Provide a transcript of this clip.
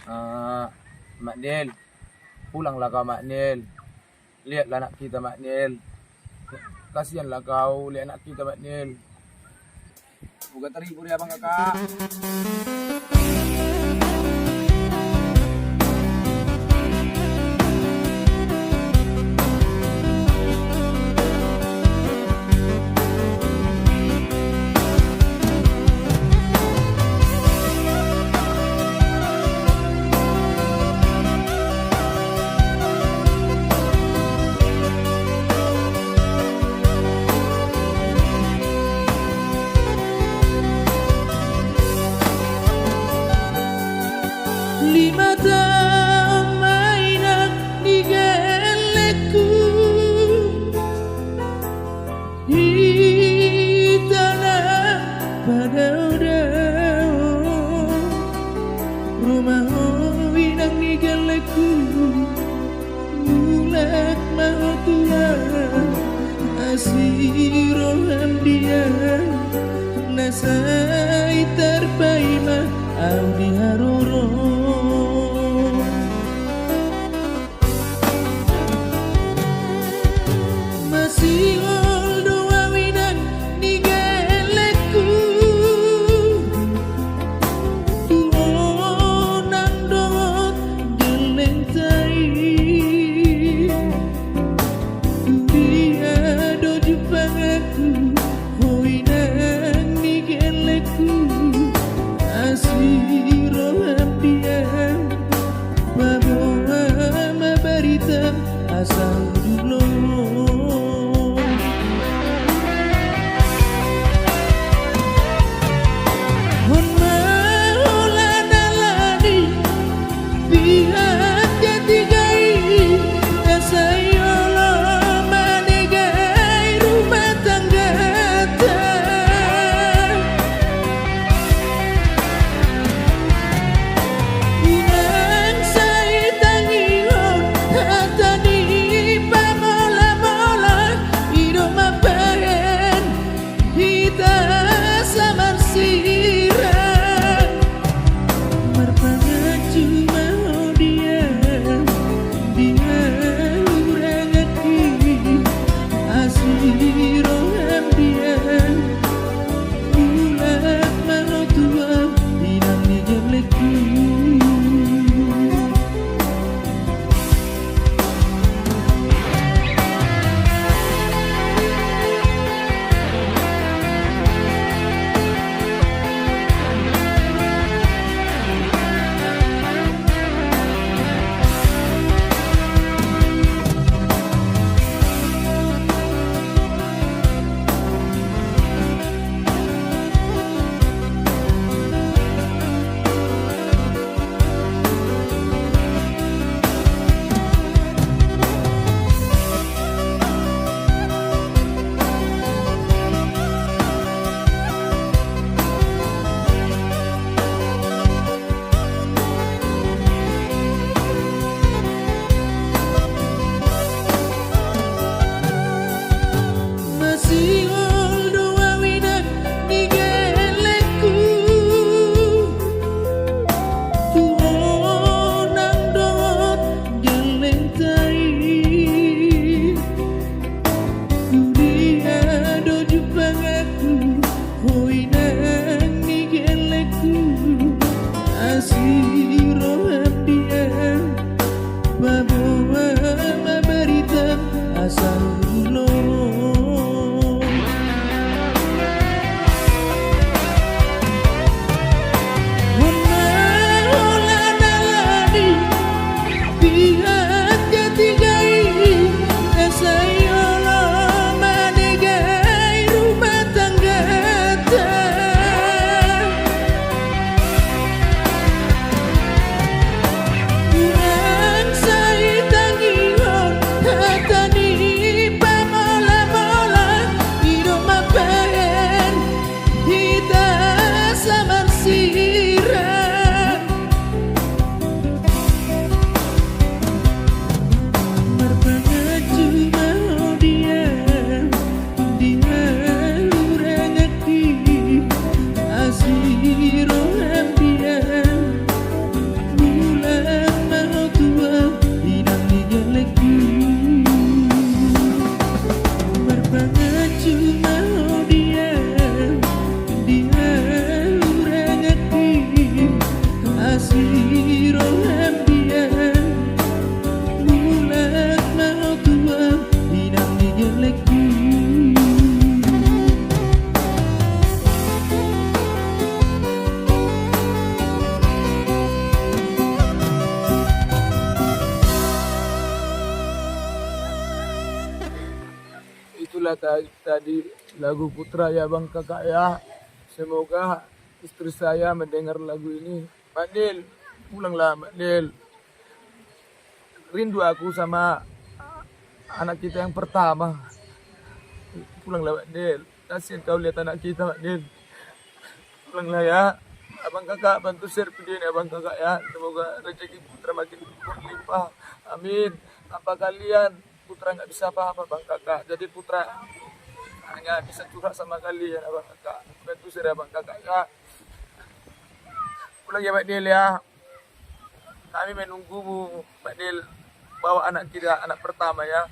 Ah, Mak Nil, pulanglah kau Mak Nil. Lihatlah anak kita Mak Nil. Kasihanlah kau lihat anak kita Mak Nil. Bukan terhibur ya bang kakak. Lima tahun mainan di gelekku di tanah pada daun rumah winang di gelekku mulak mau tua asiroham dia nasai terpaima au di haroro masih dua winan di gelekku tuonang dot gelentai dia doju pangaku hoinang di gelekku asiroham dia bawa berita asal dulu pihak ketigai saya menegai rumah tangga unang saya tangihon hatani pamola-mola hidup mapahen kita samar sirah marpangan cuma dia urangaki asiroham dia bulat mau tua inang di gelekku dengarlah tadi lagu Putra ya Bang Kakak ya. Semoga istri saya mendengar lagu ini. Mak Nil, pulanglah Mak Nil. Rindu aku sama anak kita yang pertama. Pulanglah Mak Nil. Kasihan kau lihat anak kita Mak Nil. Pulanglah ya. Abang Kakak bantu share video ini Abang Kakak ya. Semoga rezeki Putra makin berlimpah. Amin. Apa kalian Putra nggak bisa apa-apa Bang Kakak. Jadi Putra hanya bisa curhat sama kalian Abang Kakak. Bantu share Abang Kakak ya. Pulang ya Mak Nil ya. Kami menunggumu Mak Nil. Bawa anak kita, anak pertama ya.